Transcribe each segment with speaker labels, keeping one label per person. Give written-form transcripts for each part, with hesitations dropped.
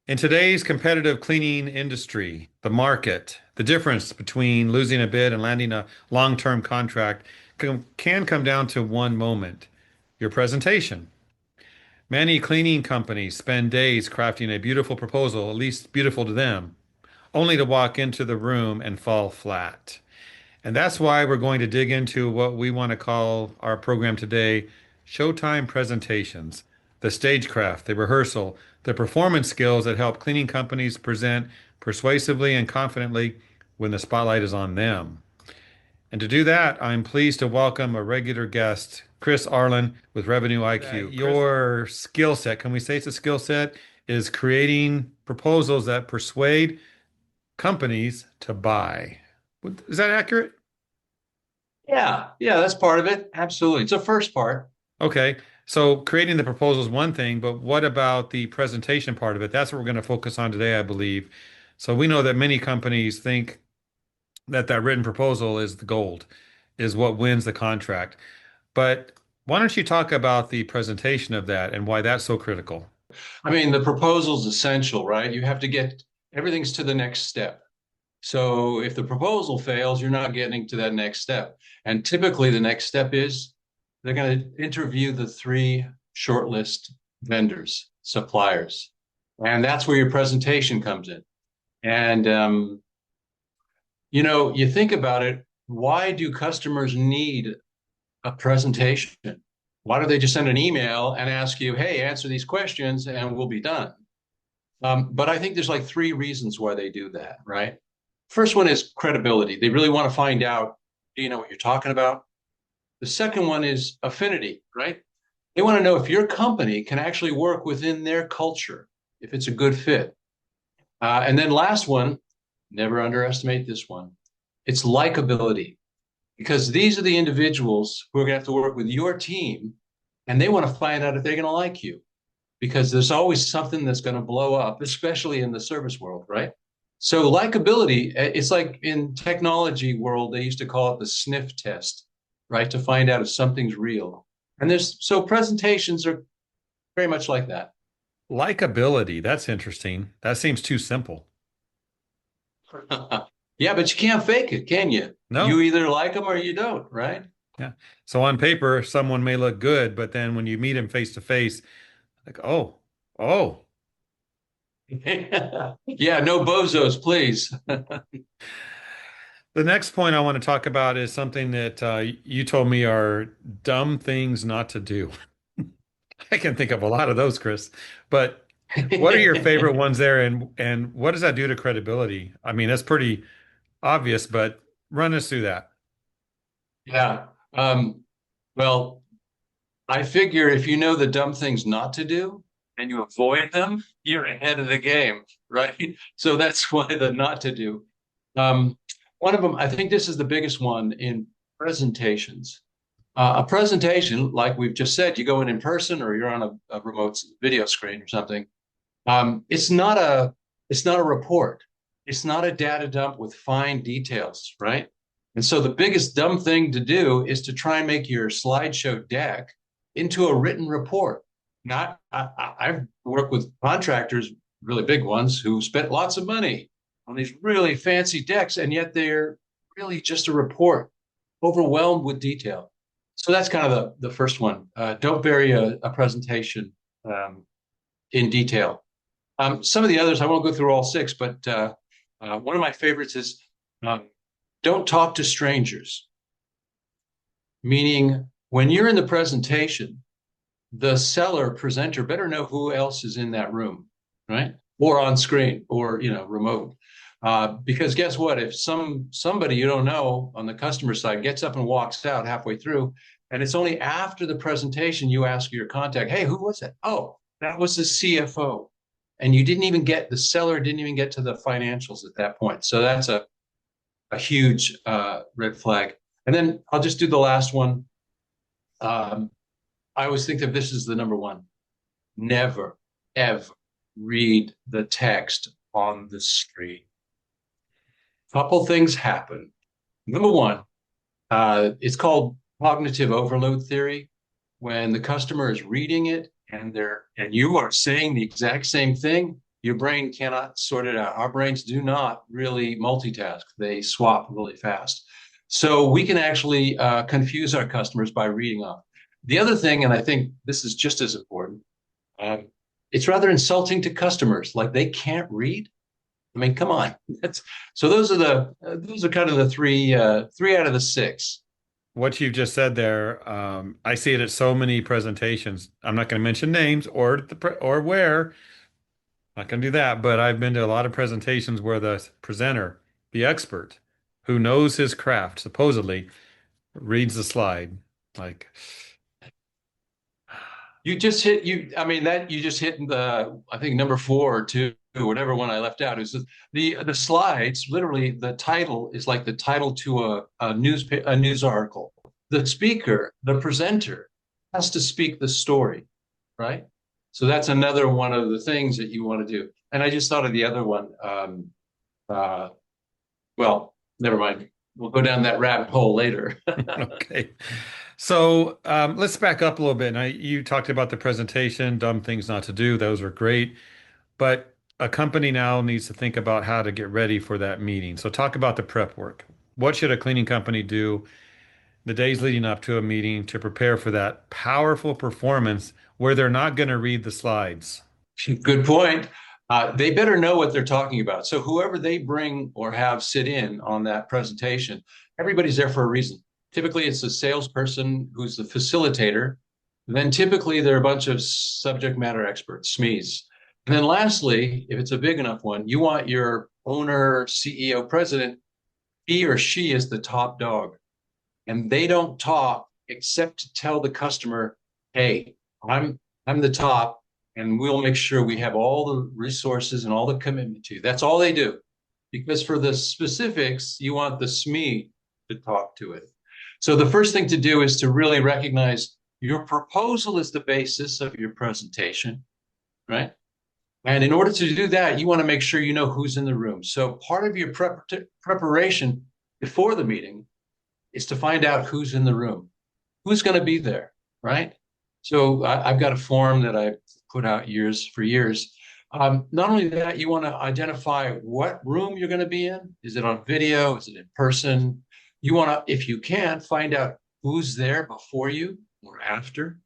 Speaker 1: In today's competitive cleaning industry, the market, the difference between losing a bid and landing a long-term contract can come down to one moment, your presentation. Many cleaning companies spend days crafting a beautiful proposal, at least beautiful to them, only to walk into the room and fall flat. And that's why we're going to dig into what we want to call our program today Showtime presentations, the stagecraft, the rehearsal, the performance skills that help cleaning companies present persuasively and confidently when the spotlight is on them. And to do that, I'm pleased to welcome a regular guest, Chris Arlen with Revenue IQ. Your skill set, can we say it's a skill set, is creating proposals that persuade companies to buy. Is that accurate?
Speaker 2: Yeah, that's part of it. Absolutely. It's the first part.
Speaker 1: Okay. So creating the proposal is one thing, but what about the presentation part of it? That's what we're going to focus on today, I believe. So we know that many companies think that that written proposal is the gold, is what wins the contract. But why don't you talk about the presentation of that and why that's so critical?
Speaker 2: I mean, the proposal's essential, right? You have to get everything's to the next step. So if the proposal fails, you're not getting to that next step. And typically the next step is they're going to interview the three shortlist vendors, suppliers. And that's where your presentation comes in. And you think about it, why do customers need a presentation? Why don't they just send an email and ask you, hey, answer these questions and we'll be done? But I think there's like three reasons why they do that, right? First one is credibility. They really want to find out, do you know what you're talking about? The second one is affinity, right? They want to know if your company can actually work within their culture, if it's a good fit. And then last one, never underestimate this one. It's likability, because these are the individuals who are going to have to work with your team, and they want to find out if they're going to like you, because there's always something that's going to blow up, especially in the service world, right? So likability, it's like in technology world, they used to call it the sniff test, right? To find out if something's real. And so presentations are very much like that.
Speaker 1: Likability, that's interesting. That seems too simple.
Speaker 2: Yeah, but you can't fake it, can you?
Speaker 1: No.
Speaker 2: You either like them or you don't, right?
Speaker 1: Yeah. So on paper, someone may look good, but then when you meet him face to face, like, oh.
Speaker 2: Yeah, no bozos, please.
Speaker 1: The next point I want to talk about is something that you told me are dumb things not to do. I can think of a lot of those, Chris. But what are your favorite ones there, and what does that do to credibility? I mean, that's pretty obvious, but run us through that.
Speaker 2: Yeah. Well, I figure if you know the dumb things not to do and you avoid them, you're ahead of the game, right? So that's why the not to do. Um, One of them, I think this is the biggest one in presentations. A presentation, like we've just said, you go in person or you're on a remote video screen or something. It's not a report. It's not a data dump with fine details, right? And so the biggest dumb thing to do is to try and make your slideshow deck into a written report. Not, I've worked with contractors, really big ones, who spent lots of money on these really fancy decks, and yet they're really just a report, overwhelmed with detail. So that's kind of the first one. Don't bury a presentation in detail. Some of the others, I won't go through all six, but one of my favorites is um, don't talk to strangers, meaning when you're in the presentation, the seller presenter better know who else is in that room, right? Or on screen or, remote. Because guess what? If somebody you don't know on the customer side gets up and walks out halfway through, and it's only after the presentation you ask your contact, hey, who was it? Oh, that was the CFO. And the seller didn't even get to the financials at that point. So that's a huge red flag. And then I'll just do the last one. Um, I always think that this is the number one. Never, ever read the text on the screen. Couple things happen. Number one, it's called cognitive overload theory. When the customer is reading it and you are saying the exact same thing, Your brain cannot sort it out. Our brains do not really multitask, they swap really fast. So we can actually confuse our customers by reading off. The other thing, and I think this is just as important, um, it's rather insulting to customers. Like they can't read. I mean, come on. That's, so those are kind of the three out of the six.
Speaker 1: What you've just said there, I see it at so many presentations. I'm not going to mention names or where. Not going to do that, but I've been to a lot of presentations where the presenter, the expert, who knows his craft, supposedly reads the slide. Like,
Speaker 2: You just hit you. I mean that you just hit the I think number four or two, whatever one I left out is the slides. Literally, the title is like the title to a news article. The speaker, the presenter, has to speak the story, right? So that's another one of the things that you want to do. And I just thought of the other one. Uh, well, never mind. We'll go down that rabbit hole later.
Speaker 1: okay. So let's back up a little bit. Now, you talked about the presentation, dumb things not to do. Those are great. But a company now needs to think about how to get ready for that meeting. So talk about the prep work. What should a cleaning company do the days leading up to a meeting to prepare for that powerful performance where they're not going to read the slides?
Speaker 2: Good point. They better know what they're talking about. So whoever they bring or have sit in on that presentation, everybody's there for a reason. Typically, it's a salesperson who's the facilitator. Then typically they're a bunch of subject matter experts, SMEs. And then lastly, if it's a big enough one, you want your owner, CEO, president, he or she is the top dog. And they don't talk except to tell the customer, hey, I'm the top, and we'll make sure we have all the resources and all the commitment to you. That's all they do. Because for the specifics, you want the SME to talk to it. So the first thing to do is to really recognize your proposal is the basis of your presentation, right? And in order to do that, you want to make sure you know who's in the room. So part of your preparation before the meeting is to find out who's in the room, who's going to be there, right? So I've got a form that I put out years. Not only that, you want to identify what room you're going to be in. Is it on video? Is it in person? You want to, if you can, find out who's there before you or after.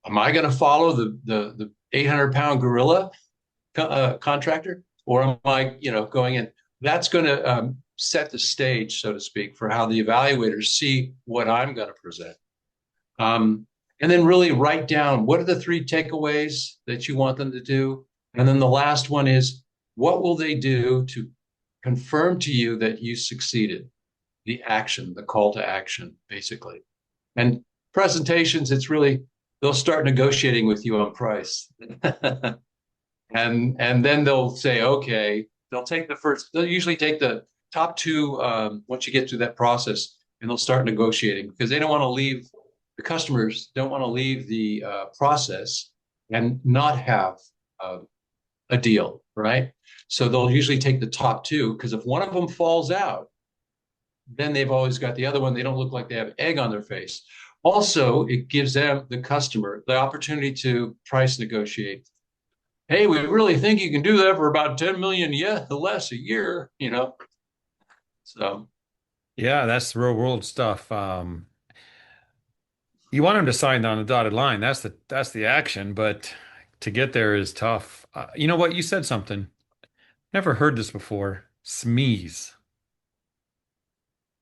Speaker 2: Am I going to follow the 800-pound gorilla contractor, or am I, going in? That's going to set the stage, so to speak, for how the evaluators see what I'm going to present. And then really write down what are the three takeaways that you want them to do. And then the last one is what will they do to confirm to you that you succeeded? The action, the call to action, basically. And presentations, it's really, they'll start negotiating with you on price. And then they'll say, okay, they'll usually take the top two once you get through that process, and they'll start negotiating because they don't want to leave, the customers don't want to leave the process and not have a deal, right? So they'll usually take the top two because if one of them falls out, then they've always got the other one. They don't look like they have egg on their face. Also, it gives them, the customer, the opportunity to price negotiate. Hey, we really think you can do that for about 10 million less a year, So
Speaker 1: Yeah, that's real world stuff. You want them to sign on the dotted line. That's the action, but to get there is tough. You know what? You said something. Never heard this before. SMEs.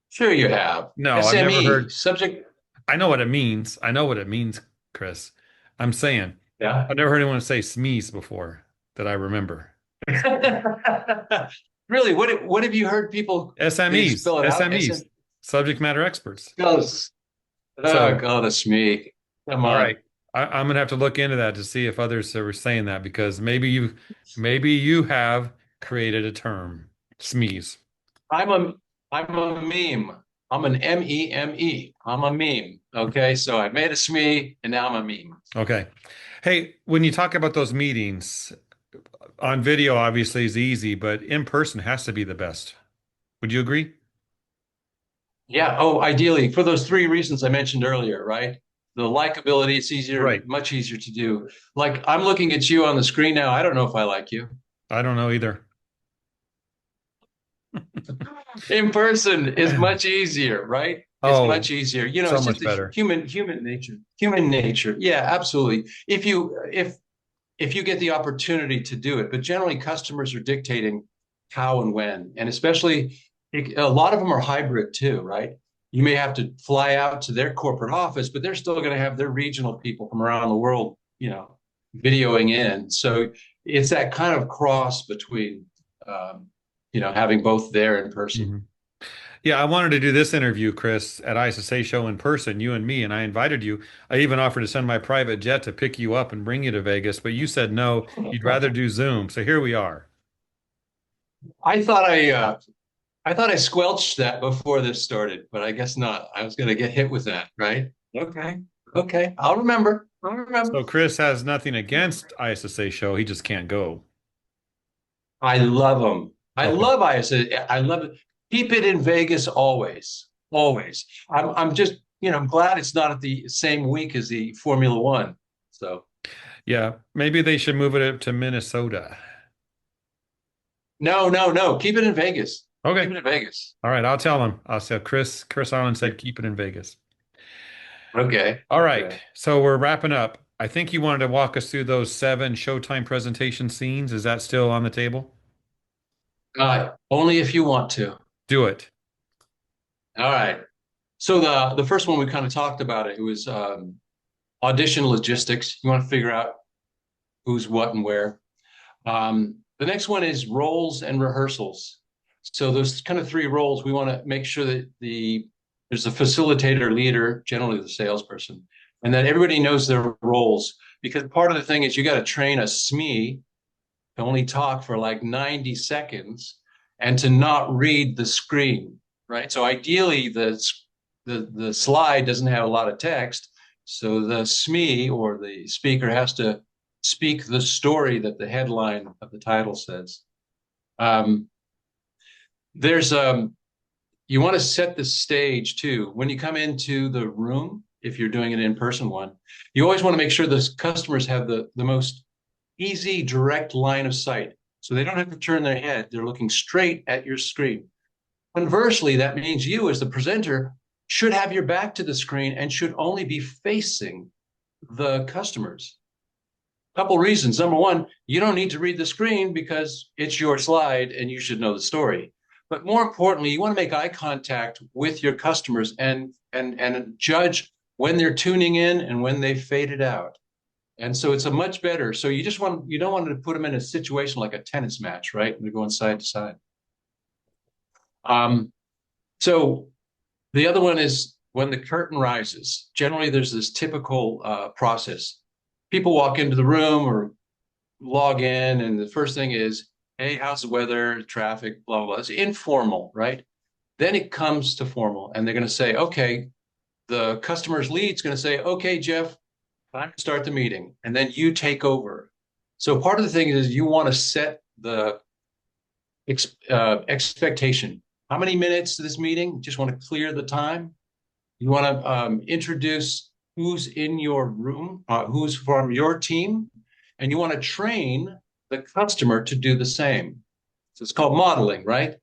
Speaker 2: sure you have.
Speaker 1: No, I've never
Speaker 2: SME,
Speaker 1: heard.
Speaker 2: subject.
Speaker 1: I know what it means. I know what it means, Chris. I'm saying
Speaker 2: Yeah.
Speaker 1: I've never heard anyone say SMEs before that I remember.
Speaker 2: Really, what have you heard people they
Speaker 1: SMEs,
Speaker 2: spell it out?
Speaker 1: SMEs, subject matter experts.
Speaker 2: Oh,
Speaker 1: So,
Speaker 2: God, that's me. Come
Speaker 1: all
Speaker 2: on.
Speaker 1: right, I'm gonna have to look into that to see if others are saying that because maybe you have created a term, SMEs.
Speaker 2: I'm a I'm a meme. I'm an meme. I'm a meme. Okay, so I made a SME and now I'm a meme.
Speaker 1: Okay. Hey, when you talk about those meetings on video, obviously is easy, but in person has to be the best. Would you agree?
Speaker 2: Yeah. Oh, ideally for those three reasons I mentioned earlier, right? The likability, it's easier,
Speaker 1: Right.
Speaker 2: much easier to do. Like I'm looking at you on the screen now. I don't know if I like you.
Speaker 1: I don't know either.
Speaker 2: In person is much easier, right? It's much
Speaker 1: Oh,
Speaker 2: easier.
Speaker 1: so
Speaker 2: It's just
Speaker 1: much
Speaker 2: a
Speaker 1: better.
Speaker 2: human nature. Human nature. Yeah, absolutely. If you get the opportunity to do it, but generally customers are dictating how and when, and especially a lot of them are hybrid too, right? You may have to fly out to their corporate office, but they're still going to have their regional people from around the world, videoing in. So it's that kind of cross between, having both there in person.
Speaker 1: Hmm. Yeah, I wanted to do this interview, Chris, at ISSA show in person, you and me, and I invited you. I even offered to send my private jet to pick you up and bring you to Vegas, but you said no, you'd rather do Zoom. So here we are.
Speaker 2: I thought I squelched that before this started, but I guess not. I was going to get hit with that, right? Okay. Okay. I'll remember. I'll remember.
Speaker 1: So Chris has nothing against ISSA show, he just can't go.
Speaker 2: I love them. I
Speaker 1: Okay.
Speaker 2: love ISA. I love it. Keep it in Vegas always. Always. I'm just, I'm glad it's not at the same week as the Formula One. So
Speaker 1: Yeah, maybe they should move it up to Minnesota.
Speaker 2: no, no, no. Keep it in Vegas. Keep
Speaker 1: Okay.
Speaker 2: it in Vegas.
Speaker 1: All right, I'll tell him. I'll say Chris Island said keep it in Vegas.
Speaker 2: Okay.
Speaker 1: All right.
Speaker 2: Okay.
Speaker 1: So we're wrapping up. I think you wanted to walk us through those 7 Showtime presentation scenes. Is that still on the table?
Speaker 2: Only if you want to.
Speaker 1: Do it.
Speaker 2: All right. So the first one we kind of talked about it. It was audition logistics. You want to figure out who's what and where. The next one is roles and rehearsals. So those kind of three roles, we want to make sure that there's a facilitator, leader, generally the salesperson, and that everybody knows their roles. Because part of the thing is you got to train a SME to only talk for like 90 seconds and to not read the screen, right? So ideally, the slide doesn't have a lot of text, so the SME or the speaker has to speak the story that the headline of the title says. Um, there's You want to set the stage too when you come into the room. If you're doing an in-person one, you always want to make sure the customers have the most easy, direct line of sight. So they don't have to turn their head. They're looking straight at your screen. Conversely, that means you, as the presenter, should have your back to the screen and should only be facing the customers. A couple reasons. Number one, you don't need to read the screen because it's your slide and you should know the story. But more importantly, you want to make eye contact with your customers and judge when they're tuning in and when they faded out. And so it's a much better. So you don't want to put them in a situation like a tennis match, right? And they're going side to side. Um, so the other one is when the curtain rises. Generally, there's this typical process. People walk into the room or log in, and the first thing is, "Hey, how's the weather? Traffic? Blah blah blah." It's informal, right? Then it comes to formal, and they're going to say, "Okay." The customer's lead's going to say, "Okay, Jeff, time to start the meeting," and then you take over. So part of the thing is you want to set the expectation. How many minutes to this meeting? Just want to clear the time. You want to introduce who's in your room, who's from your team, and you want to train the customer to do the same. So it's called modeling, right?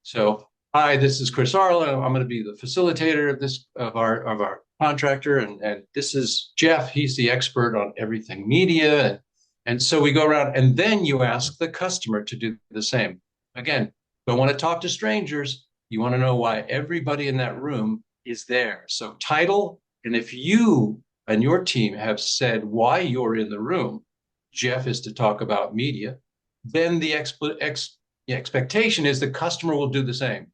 Speaker 2: So, hi, this is Chris Arlen. I'm going to be the facilitator of our contractor, and this is Jeff. He's the expert on everything media, and so we go around, and then you ask the customer to do the same. Again, don't want to talk to strangers. You want to know why everybody in that room is there. So title, and if you and your team have said why you're in the room, Jeff is to talk about media, then the expectation is the customer will do the same.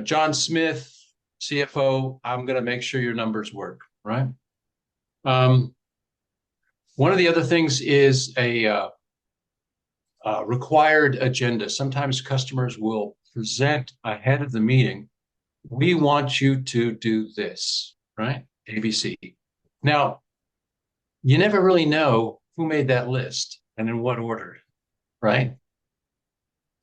Speaker 2: John Smith, CFO, I'm going to make sure your numbers work, right? Um, One of the other things is a required agenda. Sometimes customers will present ahead of the meeting. We want you to do this, right? ABC. Now, you never really know who made that list and in what order, right?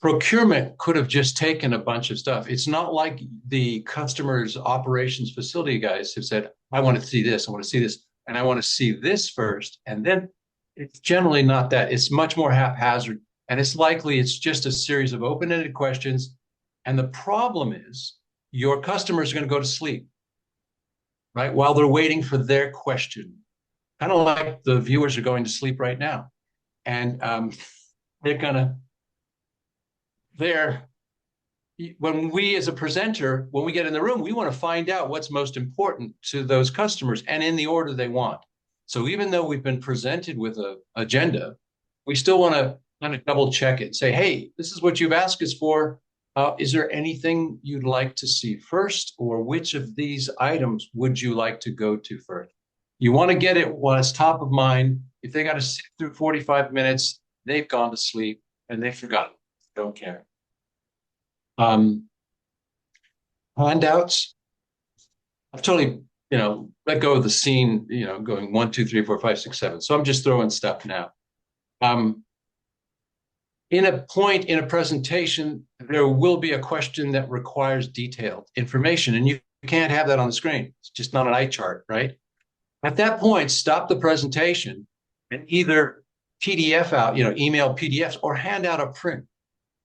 Speaker 2: Procurement could have just taken a bunch of stuff. It's not like the customer's operations facility guys have said, "I want to see this, I want to see this, and I want to see this first." And then it's generally not that. It's much more haphazard. And it's likely it's just a series of open-ended questions. And the problem is your customers are going to go to sleep, right? While they're waiting for their question, kind of like the viewers are going to sleep right now. And they're going to, they're, when we as a presenter, when we get in the room, we want to find out what's most important to those customers and in the order they want. So even though we've been presented with an agenda, we still want to kind of double check it, say, hey, this is what you've asked us for. Is there anything you'd like to see first, or which of these items would you like to go to first? You want to get it while it's top of mind. If they got to sit through 45 minutes, they've gone to sleep and they've forgotten. Don't care. Um, Handouts, I've totally, let go of the scene, going 1, 2, 3, 4, 5, 6, 7. So I'm just throwing stuff now. Um, in a point in a presentation, there will be a question that requires detailed information, and you can't have that on the screen. It's just not an eye chart, right? At that point, stop the presentation and either PDF out, email PDFs or hand out a print.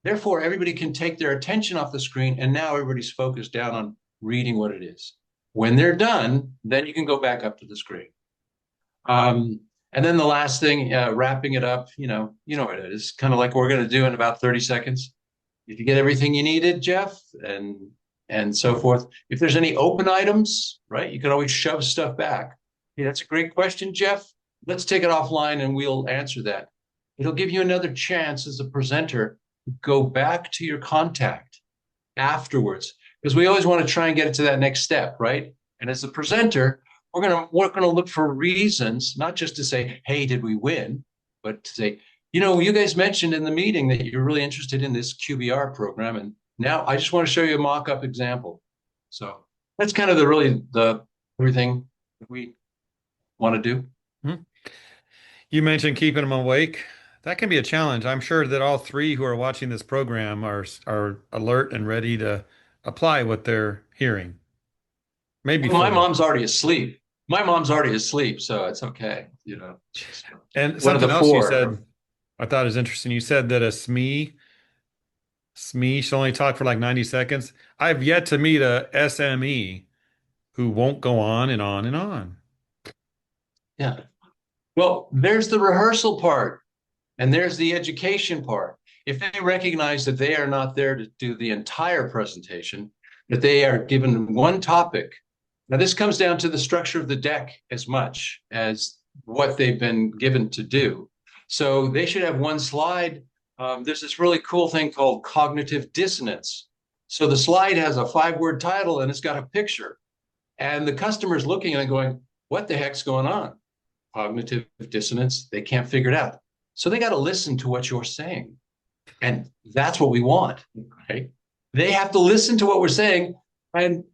Speaker 2: Therefore, everybody can take their attention off the screen, and now everybody's focused down on reading what it is. When they're done, then you can go back up to the screen. And then the last thing, wrapping it up, what it is, kind of like we're going to do in about 30 seconds. Did you get everything you needed, Jeff? And so forth. If there's any open items, right, you can always shove stuff back. Hey, that's a great question, Jeff. Let's take it offline and we'll answer that. It'll give you another chance as a presenter to go back to your contact afterwards, because we always want to try and get it to that next step, right? And as a presenter, we're gonna look for reasons, not just to say, "Hey, did we win?" but to say, you guys mentioned in the meeting that you're really interested in this QBR program, and now I just want to show you a mock-up example. So that's kind of the everything that we want to do.
Speaker 1: Hmm. You mentioned keeping them awake. That can be a challenge. I'm sure that all three who are watching this program are alert and ready to apply what they're hearing. Maybe
Speaker 2: Well, my
Speaker 1: four.
Speaker 2: mom's already asleep. My mom's already asleep, so it's okay. She's
Speaker 1: And
Speaker 2: one of the
Speaker 1: something else you
Speaker 2: four.
Speaker 1: said I thought is interesting. You said that a SME should only talk for like 90 seconds. I've yet to meet a SME who won't go on and on and on.
Speaker 2: Yeah. Well, there's the rehearsal part. And there's the education part. If they recognize that they are not there to do the entire presentation, that they are given one topic. Now, this comes down to the structure of the deck as much as what they've been given to do. So they should have one slide. There's this really cool thing called cognitive dissonance. So the slide has a 5-word title and it's got a picture. And the customer's looking and going, what the heck's going on? Cognitive dissonance. They can't figure it out. So they got to listen to what you're saying. And that's what we want, right? They have to listen to what we're saying. And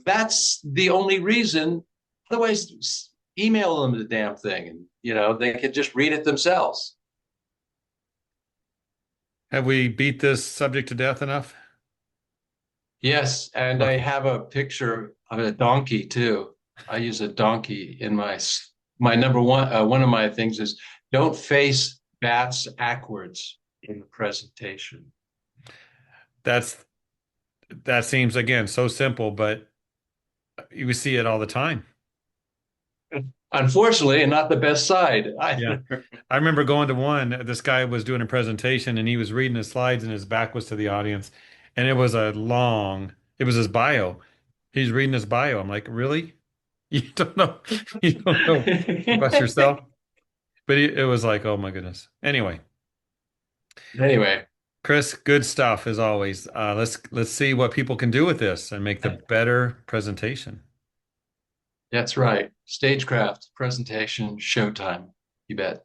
Speaker 2: that's the only reason. Otherwise, email them the damn thing and, they can just read it themselves.
Speaker 1: Have we beat this subject to death enough?
Speaker 2: Yes. And I
Speaker 1: Okay.
Speaker 2: have a picture of a donkey too. I use a donkey in my number one. One of my things is don't face bats backwards in the presentation.
Speaker 1: That's that seems again so simple, but you see it all the time.
Speaker 2: Unfortunately, and not the best side.
Speaker 1: Yeah. I remember going to one, this guy was doing a presentation and he was reading his slides and his back was to the audience. And it was his bio. He's reading his bio. I'm like, really? You don't know, you don't know about yourself? But it was like, oh my goodness. Anyway,
Speaker 2: Anyway,
Speaker 1: Chris, good stuff as always. Let's see what people can do with this and make the better presentation.
Speaker 2: that's right. Stagecraft, presentation, showtime. You bet.